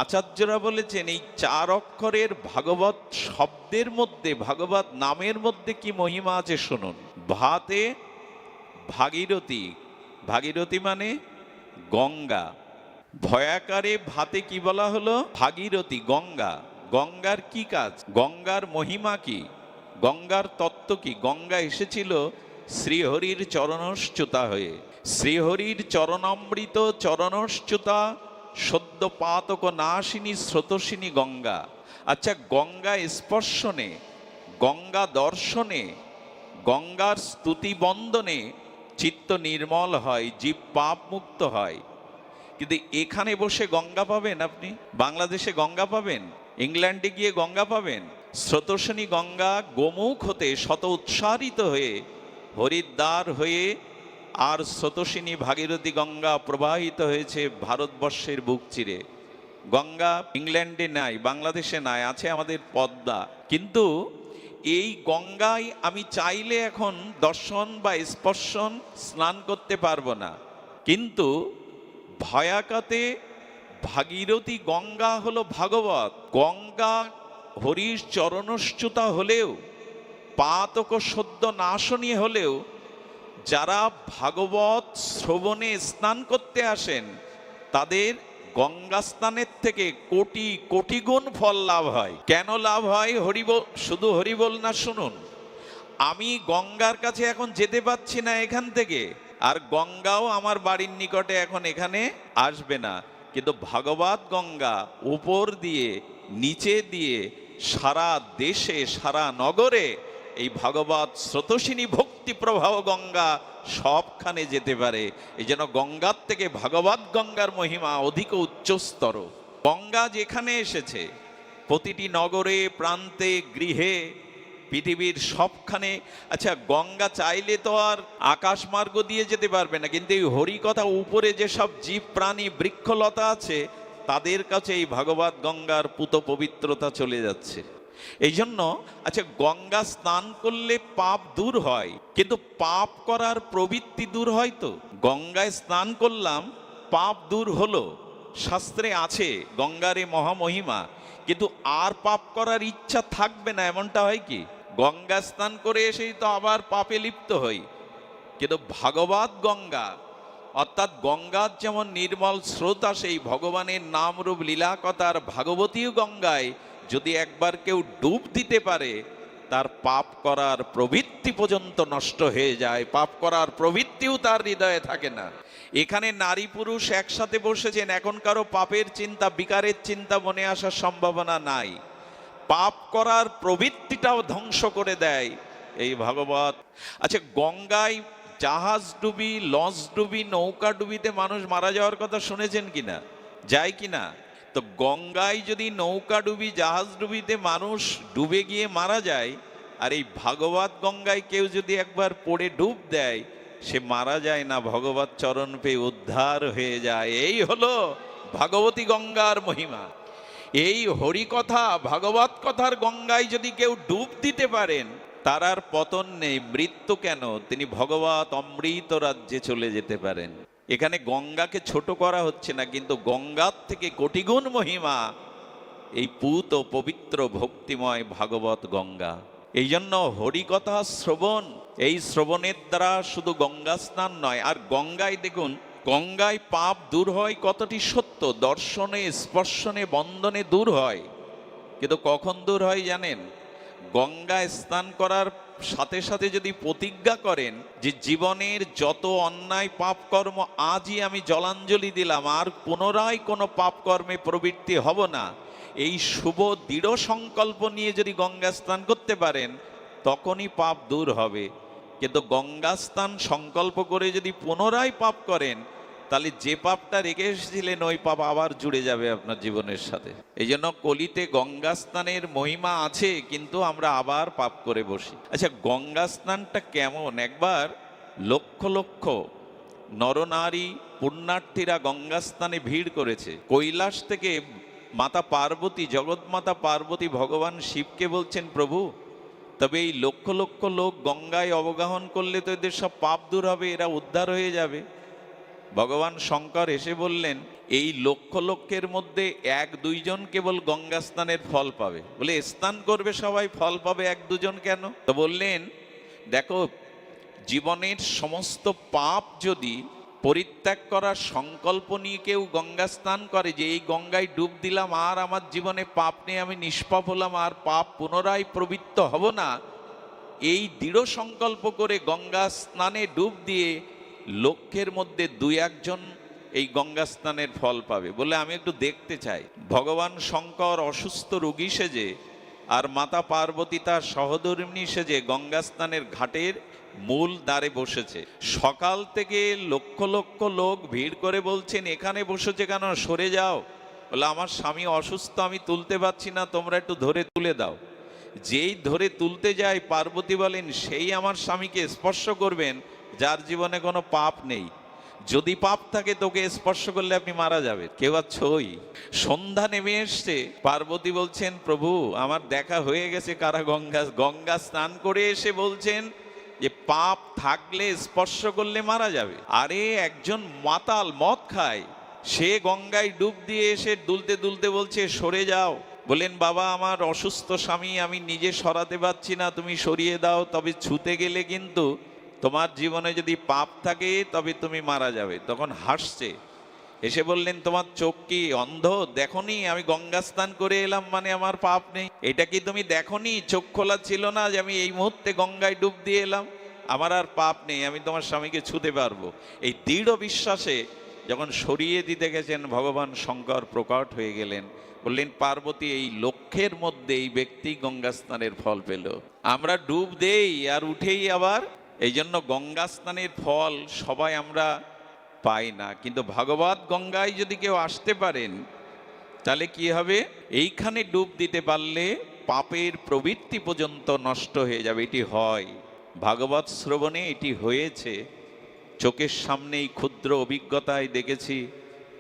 আচার্যরা বলেছেন এই 4 অক্ষরের ভাগবত শব্দের মধ্যে, ভাগবত নামের মধ্যে কি মহিমা আছে শুনুন। ভাতে ভাগীরথী, ভাগীরথী মানে গঙ্গা। ভয়াকারে ভাতে কি বলা হলো? ভাগীরথী, গঙ্গা। গঙ্গার কি কাজ? গঙ্গার মহিমা কি? গঙ্গার তত্ত্ব কি? গঙ্গা এসেছিল শ্রীহরির চরণশ্চ্যুতা হয়ে। শ্রীহরির চরণামৃত চরণশ্চ্যুতা সদ্য পাতক নাশিনী স্রোতসিনী গঙ্গা। আচ্ছা, গঙ্গা স্পর্শনে, গঙ্গা দর্শনে, গঙ্গার স্তুতি বন্দনে চিত্ত নির্মল হয়, জীব পাপ মুক্ত হয়। কিন্তু এখানে বসে গঙ্গা পাবেন আপনি? বাংলাদেশে গঙ্গা পাবেন? ইংল্যান্ডে গিয়ে গঙ্গা পাবেন? স্রোতস্বিনী গঙ্গা গোমুখ হতে শত উৎসারিত হয়ে হরিদ্বার হয়ে আর স্রোতস্বিনী ভাগীরথী গঙ্গা প্রবাহিত হয়েছে ভারতবর্ষের বুক চিরে। গঙ্গা ইংল্যান্ডে নাই, বাংলাদেশে নাই, আছে আমাদের পদ্মা। কিন্তু এই গঙ্গায় আমি চাইলে এখন দর্শন বা স্পর্শন স্নান করতে পারবো না। কিন্তু ভয়াকাতে ভাগীরথী গঙ্গা হলো ভাগবত। গঙ্গা হরির চরণশ্চ্যুতা হলেও, পাতক সদ্য নাশনী হলেও, যারা ভাগবত শ্রবণে স্নান করতে আসেন তাদের গঙ্গা স্নানের থেকে কোটি কোটি গুণ ফল লাভ হয়। কেন লাভ হয়? হরিবল, শুধু হরিবল না, শুনুন। আমি গঙ্গার কাছে এখন যেতে পারছি না এখান থেকে, আর গঙ্গাও আমার বাড়ির নিকটে এখন এখানে আসবে না, কিন্তু ভাগবত গঙ্গা উপর দিয়ে নিচে দিয়ে সারা দেশে সারা নগরে এই ভাগবত স্রোতস্বিনী ভক্তি প্রবাহ গঙ্গা সবখানে যেতে পারে। এই জন্য গঙ্গার থেকে ভাগবত গঙ্গার মহিমা অধিক উচ্চস্তর। গঙ্গা যেখানে এসেছে প্রতিটি নগরে, প্রান্তে, গৃহে, পৃথিবীর সবখানে। আচ্ছা, গঙ্গা চাইলে তো আর আকাশ মার্গ দিয়ে যেতে পারবে না, কিন্তু এই হরিকথা উপরে যেসব জীব প্রাণী বৃক্ষলতা আছে তাদের কাছে এই ভাগবত গঙ্গার পুত পবিত্রতা চলে যাচ্ছে। এই জন্য আচ্ছা, গঙ্গা স্নান করলে পাপ দূর হয়, কিন্তু পাপ করার প্রবৃত্তি দূর হয় তো? গঙ্গায় স্নান করলাম, পাপ দূর হলো, শাস্ত্রে আছে গঙ্গার এই মহামহিমা, কিন্তু আর পাপ করার ইচ্ছা থাকবে না, এমনটা হয় কি? গঙ্গা স্নান করে এসেই তো আবার পাপে লিপ্ত হই। কিন্তু ভাগবত গঙ্গা, অর্থাৎ গঙ্গার যেমন নির্মল স্রোত আসে এই ভগবানের নামরূপ লীলা কথার ভাগবতী গঙ্গায় যদি একবার কেউ ডুব দিতে পারে, তার পাপ করার প্রবৃত্তি পর্যন্ত নষ্ট হয়ে যায়, পাপ করার প্রবৃত্তিও তার হৃদয়ে থাকে না। এখানে নারী পুরুষ একসাথে বসেছেন, এখন কারো পাপের চিন্তা, বিকারের চিন্তা মনে আসার সম্ভাবনা নাই। পাপ করার প্রবৃত্তিটাও ধ্বংস করে দেয় এই ভাগবত। আচ্ছা, গঙ্গায় জাহাজ ডুবি, লঞ্চ ডুবি, নৌকা ডুবিতে মানুষ মারা যাওয়ার কথা শুনেছেন কিনা? যায় কিনা? তো গঙ্গায় যদি নৌকা ডুবি, জাহাজ ডুবিতে মানুষ ডুবে গিয়ে মারা যায়, আর এই ভাগবত গঙ্গায় কেউ যদি একবার পড়ে ডুব দেয়, সে মারা যায় না, ভগবত চরণ পেয়ে উদ্ধার হয়ে যায়। এই হলো ভাগবতী গঙ্গার মহিমা। এই হরিকথা, ভাগবত কথার গঙ্গায় যদি কেউ ডুব দিতে পারেন, তার আর পতন নেই, মৃত্যু কেন, তিনি ভগবত অমৃত রাজ্যে চলে যেতে পারেন। এখানে গঙ্গাকে ছোট করা হচ্ছে না, কিন্তু গঙ্গার থেকে কোটিগুণ মহিমা এই পূত ও পবিত্র ভক্তিময় ভাগবত গঙ্গা। এই জন্য হরিকথা শ্রবণ, এই শ্রবণের দ্বারা শুধু গঙ্গা স্নান নয়, আর গঙ্গায় দেখুন, গঙ্গায় পাপ দূর হয় কতটি সত্য, দর্শনে, স্পর্শনে, বন্দনে দূর হয়। কিন্তু কখন দূর হয় জানেন? গঙ্গায় স্নান করার সাথে সাথে যদি প্রতিজ্ঞা করেন যে জীবনের যত অন্যায় পাপ কর্ম আজই আমি জলাঞ্জলি দিলাম, আর পুনরায় কোনো পাপ কর্মে প্রবৃত্তি হব না, এই শুভ দৃঢ় সংকল্প নিয়ে যদি গঙ্গা স্নান করতে পারেন, তখনই পাপ দূর হবে। কিন্তু গঙ্গা স্নান সংকল্প করে যদি পুনরায় পাপ করেন, তাহলে যে পাপটা রেখে এসেছিলেন ওই পাপ আবার জুড়ে যাবে আপনার জীবনের সাথে। এই জন্য কলিতে গঙ্গা স্নানের মহিমা আছে, কিন্তু আমরা আবার পাপ করে বসি। আচ্ছা, গঙ্গা স্নানটা কেমন? একবার লক্ষ লক্ষ নরনারী পুণ্যার্থীরা গঙ্গা স্নানে ভিড় করেছে। কৈলাস থেকে মাতা পার্বতী, জগৎমাতা পার্বতী ভগবান শিবকে বলছেন, প্রভু, তবে এই লক্ষ লক্ষ লোক গঙ্গায় অবগাহন করলে তো এদের সব পাপ দূর হবে, এরা উদ্ধার হয়ে যাবে। ভগবান শঙ্কর এসে বললেন, এই লক্ষ লক্ষের মধ্যে এক দুইজন কেবল গঙ্গা স্নানের ফল পাবে। বলে স্নান করবে সবাই, ফল পাবে এক দুজন কেন? তো বললেন, দেখো, জীবনের সমস্ত পাপ যদি পরিত্যাগ করার সংকল্প নিয়ে কেউ গঙ্গা স্নান করে, যে এই গঙ্গায় ডুব দিলাম আর আমার জীবনে পাপ নেই, আমি নিষ্পাপ হলাম, আর পাপ পুনরায় প্রবৃত্ত হব না, এই দৃঢ় সংকল্প করে গঙ্গা স্নানে ডুব দিয়ে লক্ষের মধ্যে দুই একজন এই গঙ্গা স্নানের ফল পাবে। বলে আমি একটু দেখতে চাই। ভগবান শঙ্কর অসুস্থ রোগী সেজে আর মাতা পার্বতী তার সহধর্মিণী সেজে গঙ্গা স্নানের ঘাটের মূল দ্বারে বসেছে। সকাল থেকে লক্ষ লক্ষ লোক ভিড় করে বলছেন, এখানে বসেছে কেন, সরে যাও। বলে আমার স্বামী অসুস্থ, আমি তুলতে পারছি না, তোমরা একটু ধরে তুলে দাও। যেই ধরে তুলতে যায়, পার্বতী বলেন, সেই আমার স্বামীকে স্পর্শ করবেন যার জীবনে কোনো পাপ নেই। যদি পাপ থাকে তোকে স্পর্শ করলে আপনি মারা যাবেন। কেউ আছোই। সন্ধ্যা নেমে এসছে, পার্বতী বলছেন, প্রভু আমার দেখা হয়ে গেছে কারা গঙ্গা স্নান করে এসে বলছেন যে পাপ থাকলে স্পর্শ করলে মারা যাবে। আরে একজন মাতাল মদ খায়, সে গঙ্গায় ডুব দিয়ে এসে দুলতে দুলতে বলছে সরে যাও। বলেন, বাবা আমার অসুস্থ স্বামী, আমি নিজে সরাতে পারছি না, তুমি সরিয়ে দাও, তবে ছুতে গেলে কিন্তু তোমার জীবনে যদি পাপ থাকে তবে তুমি মারা যাবে। তখন হাসছে, এসে বললেন, তোমার চোখ কি অন্ধ? দেখনি আমি গঙ্গা স্নান করে এলাম মানে আমার পাপ নেই? এটা কি তুমি দেখনি, চোখ খোলা ছিল না যে আমি এই মুহূর্তে গঙ্গায় ডুব দিয়ে এলাম, আমার আর পাপ নেই, আমি তোমার স্বামীকে ছুতে পারবো? এই দৃঢ় বিশ্বাসে যখন সরিয়ে দিতে গেছেন, ভগবান শঙ্কর প্রকট হয়ে গেলেন, বললেন, পার্বতী এই লক্ষ্যের মধ্যে এই ব্যক্তি গঙ্গা স্নানের ফল পেল। আমরা ডুব দেই আর উঠেই আবার। এই জন্য গঙ্গা স্নানের ফল সবাই আমরা পাই না, কিন্তু ভাগবত গঙ্গায় যদি কেউ আসতে পারেন তাহলে কি হবে, এইখানে ডুব দিতে পারলে পাপের প্রবৃত্তি পর্যন্ত নষ্ট হয়ে যাবে। এটি হয়, ভাগবত শ্রবণে এটি হয়েছে। চোখের সামনেই ক্ষুদ্র অভিজ্ঞতায় দেখেছি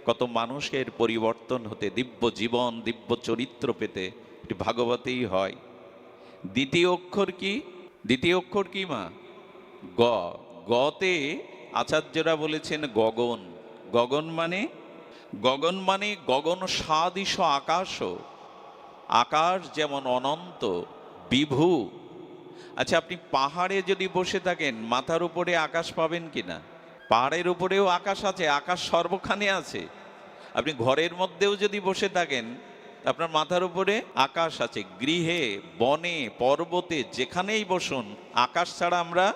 কত মানুষের পরিবর্তন হতে, দিব্য জীবন, দিব্য চরিত্র পেতে। এটি ভাগবতেই হয়। দ্বিতীয় অক্ষর কি? দ্বিতীয় অক্ষর কি মা? গ। গতে আচার্যরা বলেছেন গগন। গগন মানে? গগন মানে গগন সাদৃশ আকাশ। আকাশ যেমন অনন্ত, বিভু। আচ্ছা, আপনি পাহাড়ে যদি বসে থাকেন, মাথার উপরে আকাশ পাবেন কিনা? পাহাড়ের উপরেও আকাশ আছে, আকাশ সর্বখানে আছে। আপনি ঘরের মধ্যেও যদি বসে থাকেন, আপনার মাথার উপরে আকাশ আছে। গৃহে, বনে, পর্বতে, যেখানেই বসুন, আকাশ ছাড়া আমরা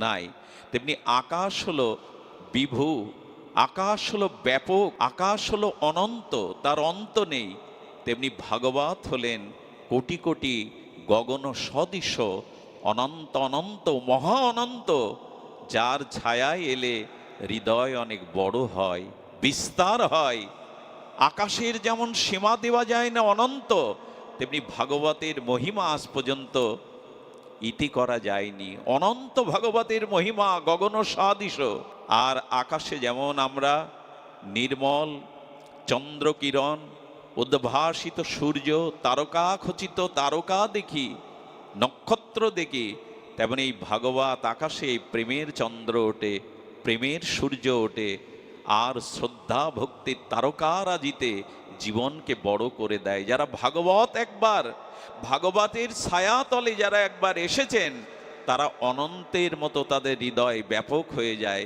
নাই। তেমনি আকাশ হলো বিভু, আকাশ হলো ব্যাপক, আকাশ হলো অনন্ত, তার অন্ত নেই। তেমনি ভাগবত হলেন কোটি কোটি গগন সদৃশ অনন্ত অনন্ত মহা অনন্ত, যার ছায়ায় এলে হৃদয় অনেক বড় হয়, বিস্তার হয়। আকাশের যেমন সীমা দেওয়া যায় না অনন্ত, তেমনি ভাগবতের মহিমা আজ পর্যন্ত ইতি করা যায়নি। অনন্ত ভাগবতের মহিমা গগন সদৃশ। আর আকাশে যেমন আমরা নির্মল চন্দ্রকিরণ, উদ্ভাসিত সূর্য, তারকা খচিত তারকা দেখি, নক্ষত্র দেখি, তেমন এই ভাগবত আকাশে প্রেমের চন্দ্র ওঠে, প্রেমের সূর্য ওঠে, আর শ্রদ্ধা ভক্তির তারকারাজিতে জীবনকে বড় করে দেয়। যারা ভাগবত একবার, ভাগবতের ছায়াতলে যারা একবার এসেছেন, তারা অনন্তের মতো তাদের হৃদয় ব্যাপক হয়ে যায়।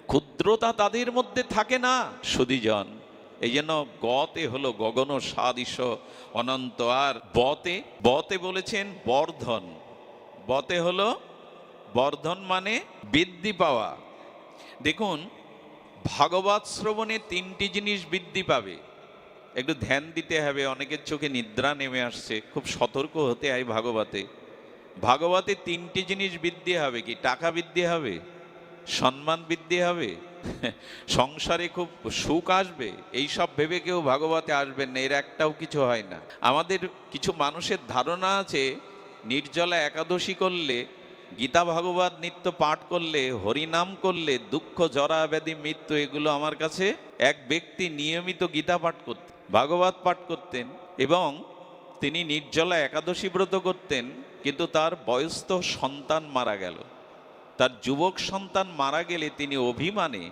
ক্ষুদ্রতা তাদের মধ্যে থাকে না সুধীজন। এই জন্য গতে হলো গগন সাদৃশ অনন্ত। আর বতে, বতে বলেছেন বর্ধন। বতে হলো বর্ধন মানে বৃদ্ধি পাওয়া। দেখুন, ভাগবত শ্রবণে তিনটি জিনিস বৃদ্ধি পাবে, একটু ধ্যান দিতে হবে। অনেকের চোখে নিদ্রা নেমে আসছে, খুব সতর্ক হতে হয়। ভাগবতে, ভাগবতে তিনটি জিনিস বৃদ্ধি হবে। কি? টাকা বৃদ্ধি হবে, সম্মান বৃদ্ধি হবে, সংসারে খুব সুখ আসবে। এই সব ভেবে কেউ ভাগবতে আসবেন না, এর একটাও কিছু হয় না। আমাদের কিছু মানুষের ধারণা আছে নির্জলা একাদশী করলে, গীতা ভাগবত নিত্য পাঠ করলে, হরিনাম করলে দুঃখ, জরা, ব্যাধি, মৃত্যু এগুলো। আমার কাছে এক ব্যক্তি নিয়মিত গীতা পাঠ করতেন, ভাগবত পাঠ করতেন, এবং তিনি নির্জলা একাদশী ব্রত করতেন, কিন্তু তার বয়স্ক সন্তান মারা গেল। তার যুবক সন্তান মারা গেলে তিনি অভিমানে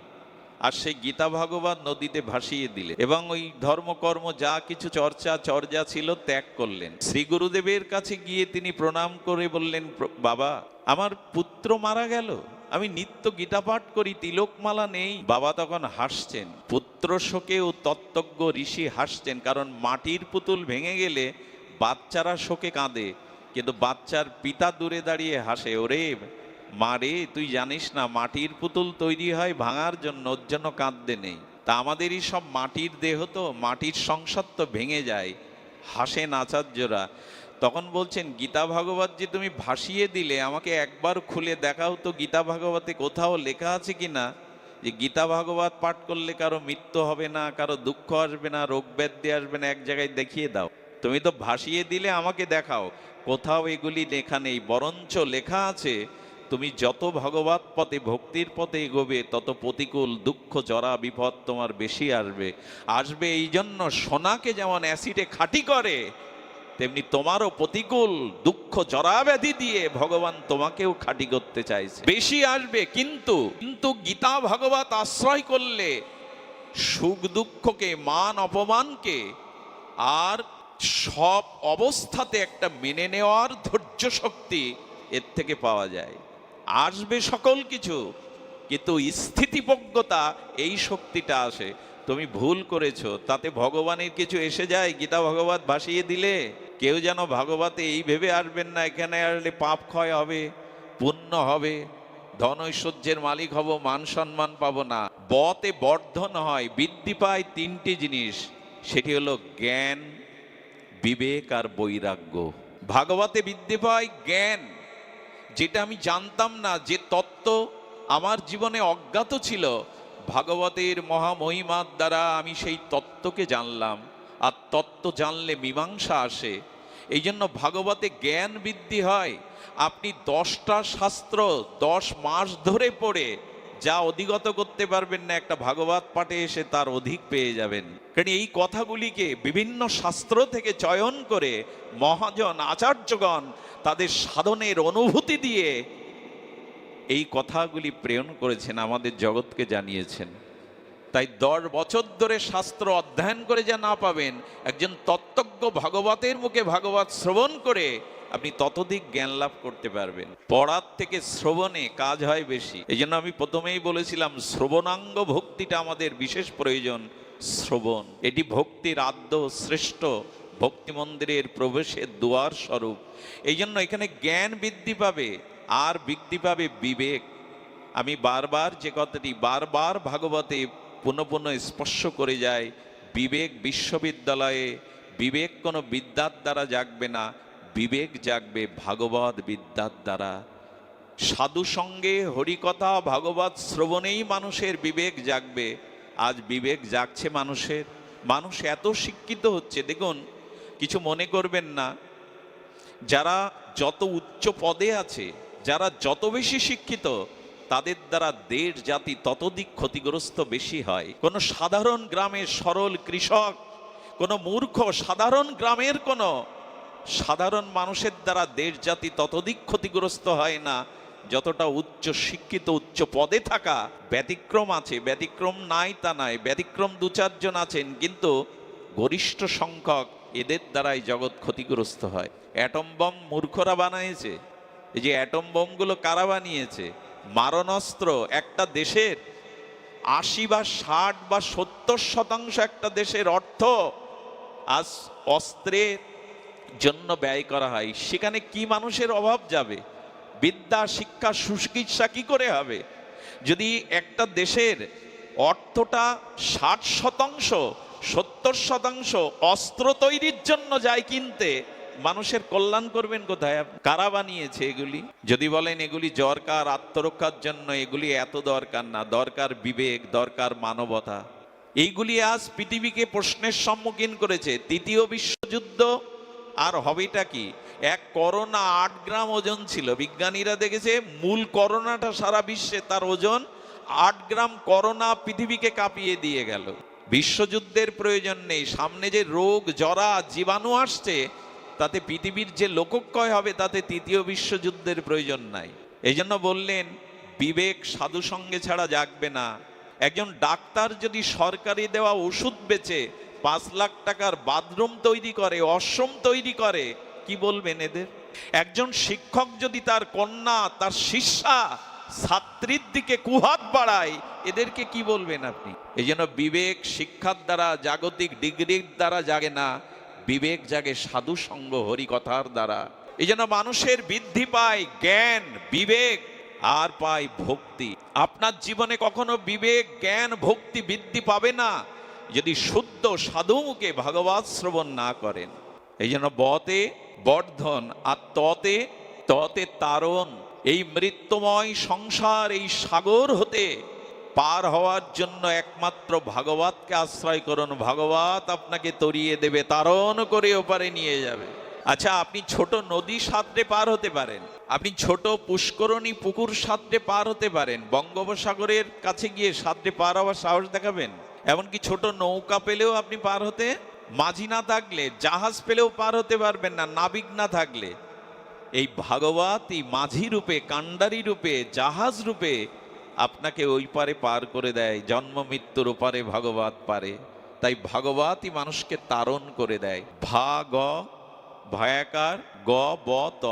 আর সেই গীতা ভাগবত নদীতে ভাসিয়ে দিলেন এবং ওই ধর্মকর্ম যা কিছু চর্চা ছিল ত্যাগ করলেন। শ্রী গুরুদেবের কাছে গিয়ে তিনি প্রণাম করে বললেন, বাবা আমার পুত্র মারা গেল, আমি নিত্য গীতা পাঠ করি, তিলকমালা নেই। বাবা তখন হাসছেন, পুত্র শোকে ও তত্ত্বজ্ঞ ঋষি হাসছেন, কারণ মাটির পুতুল ভেঙে গেলে বাচ্চারা শোকে কাঁদে, কিন্তু বাচ্চার পিতা দূরে দাঁড়িয়ে হাসে, ওরে মারে তুই জানিস না মাটির পুতুল তৈরি হয় ভাঙার জন্য, ওর জন্য কাঁদতে নেই। তা আমাদেরই সব মাটির দেহ, তো মাটির সংসার তো ভেঙে যায়, হাসেন আচার্যরা। তখন বলছেন, গীতা ভাগবত যে তুমি ভাসিয়ে দিলে, আমাকে একবার খুলে দেখাও তো গীতা ভাগবতে কোথাও লেখা আছে কিনা যে গীতা ভাগবত পাঠ করলে কারো মৃত্যু হবে না, কারো দুঃখ আসবে না, রোগ ব্যাধি আসবে না, এক জায়গায় দেখিয়ে দাও। তুমি তো ভাসিয়ে দিলে, আমাকে দেখাও। কোথাও এগুলি লেখা নেই, বরঞ্চ লেখা আছে তুমি যত ভগবত পথে ভক্তির পথে এগোবে তত প্রতিকূল দুঃখ জরা বিপদ তোমার বেশি আসবে। এই জন্য সোনাকে যেমন অ্যাসিডে খাঁটি করে, তেমনি তোমারও প্রতিকূল দুঃখ জরা ব্যাধি দিয়ে ভগবান তোমাকেও খাঁটি করতে চাইছে, বেশি আসবে। কিন্তু গীতা ভাগবত আশ্রয় করলে সুখ দুঃখকে, মান অপমানকে আর সব অবস্থাতে একটা মেনে নেওয়ার ধৈর্য শক্তি এর থেকে পাওয়া যায়। আসবে সকল কিছু, কিন্তু স্থিতিপ্রজ্ঞতা, এই শক্তিটা আসে। তুমি ভুল করেছো, তাতে ভগবানের কিছু এসে যায় গীতা ভাগবত ভাসিয়ে দিলে? কেউ যেন ভাগবতে এই ভেবে আসবেন না এখানে আসলে পাপ ক্ষয় হবে, পুণ্য হবে, ধন ঐশ্বর্যের মালিক হব, মান সম্মান পাবো না। বতে বর্ধন হয়, বৃদ্ধি পায় তিনটি জিনিস, সেটি হলো জ্ঞান, বিবেক আর বৈরাগ্য। ভাগবতে বৃদ্ধি পায় জ্ঞান, যেটা আমি জানতাম না, যে তত্ত্ব আমার জীবনে অজ্ঞাত ছিল, ভাগবতের মহামহিমার দ্বারা আমি সেই তত্ত্বকে জানলাম। আর তত্ত্ব জানলে মীমাংসা আসে, এই জন্য ভাগবতে জ্ঞান বৃদ্ধি হয়। আপনি 10টা শাস্ত্র 10 মাস ধরে পড়ে যা অধিগত করতে পারবেন না, একটা ভাগবত পাঠে এসে তার অধিক পেয়ে যাবেন। কারণ এই কথাগুলিকে বিভিন্ন শাস্ত্র থেকে চয়ন করে মহাজন আচার্যগণ তাদের সাধনের অনুভূতি দিয়ে এই কথাগুলি প্রেরণ করেছেন, আমাদের জগৎকে জানিয়েছেন। তাই 10 বছর ধরে শাস্ত্র অধ্যয়ন করে যা না পাবেন, একজন তত্ত্বজ্ঞ ভাগবতের মুখে ভাগবত শ্রবণ করে আপনি ততোধিক জ্ঞান লাভ করতে পারবেন। পড়ার থেকে শ্রবণে কাজ হয় বেশি। এই জন্য আমি প্রথমেই বলেছিলাম, শ্রবণাঙ্গ ভক্তিটা আমাদের বিশেষ প্রয়োজন। শ্রবণ, এটি ভক্তির আদ্য শ্রেষ্ঠ ভক্তি মন্দিরের প্রবেশের দুয়ার স্বরূপ। এই জন্য এখানে জ্ঞান বৃদ্ধি পাবে, আর বৃদ্ধি পাবে বিবেক। আমি বারবার যে কথাটি বারবার ভাগবতে পুনঃ পুনঃ স্পর্শ করে যায়, বিবেক বিশ্ববিদ্যালয়ে বিবেক কোনো বিদ্যার দ্বারা জাগবে না, বিবেক জাগবে ভাগবত বিদ্যার দ্বারা। সাধু সঙ্গে হরিকথা ভাগবত শ্রবণেই মানুষের বিবেক জাগবে। আজ বিবেক জাগছে মানুষের, মানুষ এত শিক্ষিত হচ্ছে। দেখুন, কিছু মনে করবেন না, যারা যত উচ্চ পদে আছে, যারা যত বেশি শিক্ষিত, তাদের দ্বারা দেশ জাতি ততোধিক ক্ষতিগ্রস্ত বেশি হয়। কোনো সাধারণ গ্রামের সরল কৃষক, কোনো মূর্খ সাধারণ গ্রামের কোনো সাধারণ মানুষের দ্বারা দেশ জাতি ততোধিক ক্ষতিগ্রস্ত হয় না, যতটা উচ্চ শিক্ষিত উচ্চ পদে থাকা। ব্যতিক্রম আছে, ব্যতিক্রম নাই তা নয়, ব্যতিক্রম 2-4 জন আছেন, কিন্তু গরিষ্ঠ সংখ্যক এদের দ্বারাই জগৎ ক্ষতিগ্রস্ত হয়। অ্যাটম বম মূর্খরা বানিয়েছে। এই যে অ্যাটম বমগুলো কারা বানিয়েছে? মারণাস্ত্র। একটা দেশের 80 বা 60 বা 70% একটা দেশের অর্থ আজ অস্ত্রের জন্য ব্যয় করা হয়। সেখানে কি মানুষের অভাব যাবে? বিদ্যা শিক্ষা সুচিকিৎসা কি করে হবে? যদি একটা দেশের অর্থটা 60%, 70% অস্ত্র তৈরির জন্য যায় কিনতে, মানুষের কল্যাণ করবেন কোথায়? কারা বানিয়েছে এগুলি? যদি বলেন এগুলি দরকার আত্মরক্ষার জন্য, এগুলি এত দরকার না। দরকার বিবেক, দরকার মানবতা। এইগুলি আজ পৃথিবীকে প্রশ্নের সম্মুখীন করেছে। 3য় বিশ্বযুদ্ধ আর হবেটা কি? এক করোনা 8 গ্রাম ওজন ছিল। বিজ্ঞানীরা দেখেছে মূল করোনাটা সারা বিশ্বে তার ওজন 8 গ্রাম। করোনা পৃথিবীকে কাঁপিয়ে দিয়ে গেল। বিশ্বযুদ্ধের প্রয়োজন নেই। সামনে যে রোগ জরা জীবাণু আসছে, তাতে পৃথিবীর যে লোকক্ষয় হবে, তাতে 3য় বিশ্বযুদ্ধের প্রয়োজন নাই। এই জন্য বললেন বিবেক সাধু সঙ্গে ছাড়া জাগবে না। একজন ডাক্তার যদি সরকারি দেওয়া ওষুধ বেচে 5 লাখ টাকার বাথরুম তৈরি করে, অশ্রম তৈরি করে, কি বলবেন এদের? একজন শিক্ষক যদি তার কন্যা, তার শিষ্যা, ছাত্রীর দিকে কুহাত বাড়ায়, এদেরকে কি বলবেন আপনি? এই জন্য বিবেক শিক্ষার দ্বারা, জাগতিক ডিগ্রির দ্বারা জাগে না, বিবেক জাগে সাধু সঙ্গ হরিকথার দ্বারা। এই জন্য মানুষের বৃদ্ধি পায় জ্ঞান, বিবেক, আর পায় ভক্তি। আপনার জীবনে কখনো বিবেক, জ্ঞান, ভক্তি বৃদ্ধি পাবে না যদি শুদ্ধ সাধুমুখে ভাগবত শ্রবণ না করেন। এই জন্য বতে বর্ধন আর ততে ততে তারণ। এই মৃত্যুময় সংসার, এই সাগর হতে পার হওয়ার জন্য একমাত্র ভাগবতকে আশ্রয় করুন। ভাগবত আপনাকে তরিয়ে দেবে, তারণ করে ওপারে নিয়ে যাবে। আচ্ছা, আপনি ছোট নদী সাঁতরে পার হতে পারেন, আপনি ছোট পুষ্করণী পুকুর সাঁতরে পার হতে পারেন, বঙ্গোপসাগরের কাছে গিয়ে সাঁতরে পার হওয়ার সাহস দেখাবেন? এমনকি ছোট নৌকা পেলেও আপনি পার হতে, মাঝি না থাকলে, জাহাজ পেলেও পার হতে পারবেন না, নাবিক না থাকলে। এই ভাগবত এই মাঝি রূপে, কাণ্ডারি রূপে, জাহাজ রূপে আপনাকে ওই পারে পার করে দেয়। জন্ম মৃত্যুর ওপারে ভাগবত পারে। তাই ভাগবতই মানুষকে তারণ করে দেয়। ভাগ ভয়াকার গ ব ত,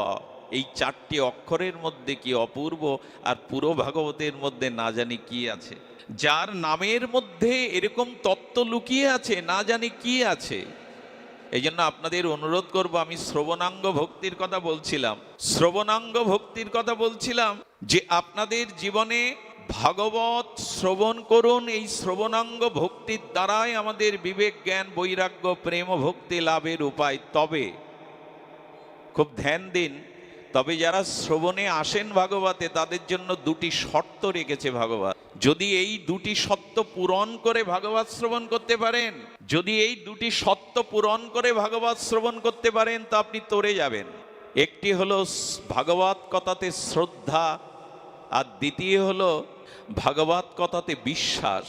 এই 4টি অক্ষরের মধ্যে কি অপূর্ব! আর পুরো ভাগবতের মধ্যে না জানি কি আছে। যার নামের মধ্যে এরকম তত্ত্ব লুকিয়ে আছে, না জানি কি আছে। এই জন্য আপনাদের অনুরোধ করব, আমি শ্রবণাঙ্গ ভক্তির কথা বলছিলাম, শ্রবণাঙ্গ ভক্তির কথা বলছিলাম, যে আপনাদের জীবনে ভাগবত শ্রবণ করুন। এই শ্রবণাঙ্গ ভক্তির দ্বারাই আমাদের বিবেক, জ্ঞান, বৈরাগ্য, প্রেম, ভক্তি লাভের উপায়। তবে খুব ধ্যান দিন, তবে যারা শ্রবণে আসেন ভাগবতে, তাদের জন্য 2টি শর্ত রেখেছে ভাগবত। যদি এই 2টি শর্ত পূরণ করে ভাগবত শ্রবণ করতে পারেন, যদি এই 2টি শর্ত পূরণ করে ভাগবত শ্রবণ করতে পারেন, তো আপনি তরে যাবেন। একটি হলো ভাগবত কথাতে শ্রদ্ধা, আর দ্বিতীয় হলো ভাগবত কথাতে বিশ্বাস।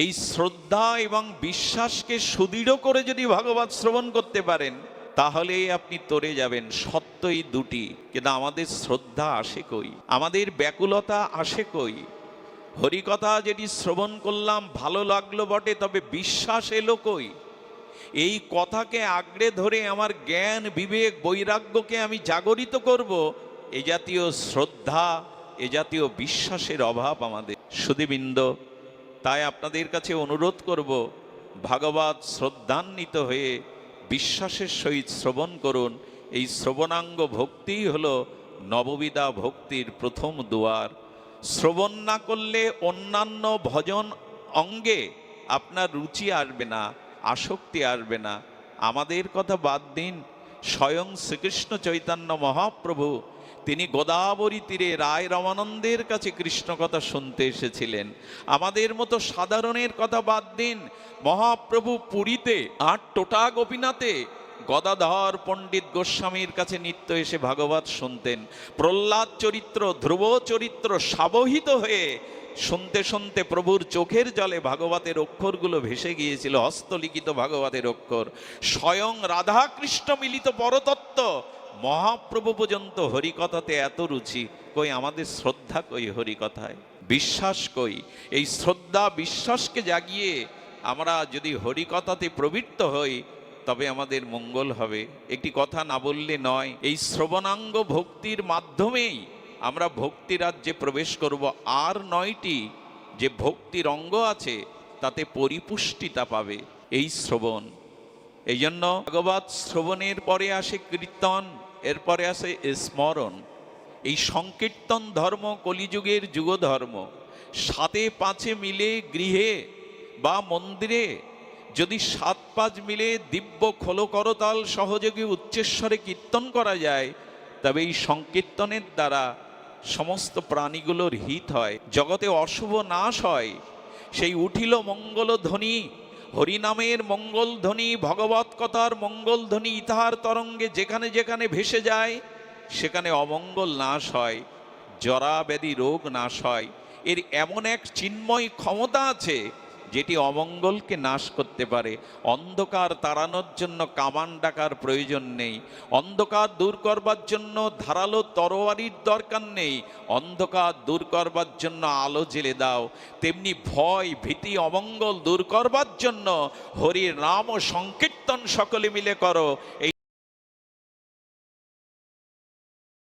এই শ্রদ্ধা এবং বিশ্বাসকে সুদৃঢ় করে যদি ভাগবত শ্রবণ করতে পারেন, তাহলেই আপনি তরে যাবেন। সত্য এই 2টি। কিন্তু আমাদের শ্রদ্ধা আসে কই, আমাদের ব্যাকুলতা আসে কই? হরিকথা যেটি শ্রবণ করলাম, ভালো লাগলো বটে, তবে বিশ্বাস এলো কই? এই কথাকে আঁকড়ে ধরে আমার জ্ঞান, বিবেক, বৈরাগ্যকে আমি জাগরিত করব, এ জাতীয় শ্রদ্ধা, এ জাতীয় বিশ্বাসের অভাব আমাদের। সুধীবৃন্দ, তাই আপনাদের কাছে অনুরোধ করব, ভাগবত শ্রদ্ধান্বিত হয়ে বিশ্বাসের সহিত শ্রবণ করুন। এই শ্রবণাঙ্গ ভক্তিই হলো নববিধা ভক্তির প্রথম দুয়ার। শ্রবণ না করলে অন্যান্য ভজন অঙ্গে আপনার রুচি আসবে না, আসক্তি আসবে না। আমাদের কথা বাদ দিন, স্বয়ং শ্রীকৃষ্ণ চৈতন্য মহাপ্রভু তিনি গোদাবরী তীরে রায় রামানন্দের কাছে কৃষ্ণ কথা শুনতে এসেছিলেন। আমাদের মতো সাধারণের কথা বাদ দিন, মহাপ্রভু পুরীতে আর টোটা গোপীনাথে গদাধর পণ্ডিত গোস্বামীর কাছে নিত্য এসে ভাগবত শুনতেন। প্রহ্লাদ চরিত্র, ধ্রুব চরিত্র সাবহিত হয়ে শুনতে শুনতে প্রভুর চোখের জলে ভাগবতের অক্ষরগুলো ভেসে গিয়েছিল, হস্তলিখিত ভাগবতের অক্ষর। স্বয়ং রাধাকৃষ্ণ মিলিত পরতত্ত্ব মহাপ্রভু পর্যন্ত হরিকথাতে এত রুচি। কই আমাদের শ্রদ্ধা কই হরিকথায়? বিশ্বাস কই? এই শ্রদ্ধা বিশ্বাসকে জাগিয়ে আমরা যদি হরিকথাতে প্রবৃত্ত হই, তবে আমাদের মঙ্গল হবে। একটি কথা না বললে নয়, এই শ্রবণাঙ্গ ভক্তির মাধ্যমেই আমরা ভক্তি রাজ্যে প্রবেশ করব। আর 9টি যে ভক্তির অঙ্গ আছে, তাতে পরিপুষ্টিতা পাবে এই শ্রবণ। এই জন্য ভাগবত শ্রবণের পরে আসে কীর্তন, এরপরে আসে স্মরণ। এই সংকীর্তন ধর্ম কলিযুগের যুগ ধর্ম। 7-5 মিলে গৃহে বা মন্দিরে যদি 7-5 মিলে দিব্য খোল করতাল সহযোগী উচ্চস্বরে কীর্তন করা যায়, তবে এই সংকীর্তনের দ্বারা সমস্ত প্রাণীগুলোর হিত হয়, জগতে অশুভ নাশ হয়। সেই উঠিল মঙ্গল ধ্বনি, হরিনামের মঙ্গল ধ্বনি, ভগবত কথার মঙ্গল ধ্বনি ইতাহার তরঙ্গে যেখানে যেখানে ভেসে যায়, সেখানে অমঙ্গল নাশ হয়, জরা ব্যাধি রোগ নাশ হয়। এর এমন এক চিন্ময় ক্ষমতা আছে, যেটি অমঙ্গলকে নাশ করতে পারে। অন্ধকার তাড়ানোর জন্য কামান ডাকার প্রয়োজন নেই, অন্ধকার দূর করবার জন্য ধারালো তরোয়ারির দরকার নেই, অন্ধকার দূর করবার জন্য আলো জেলে দাও। তেমনি ভয় ভীতি অমঙ্গল দূর করবার জন্য হরির নাম ও সংকীর্তন সকলে মিলে করো। এই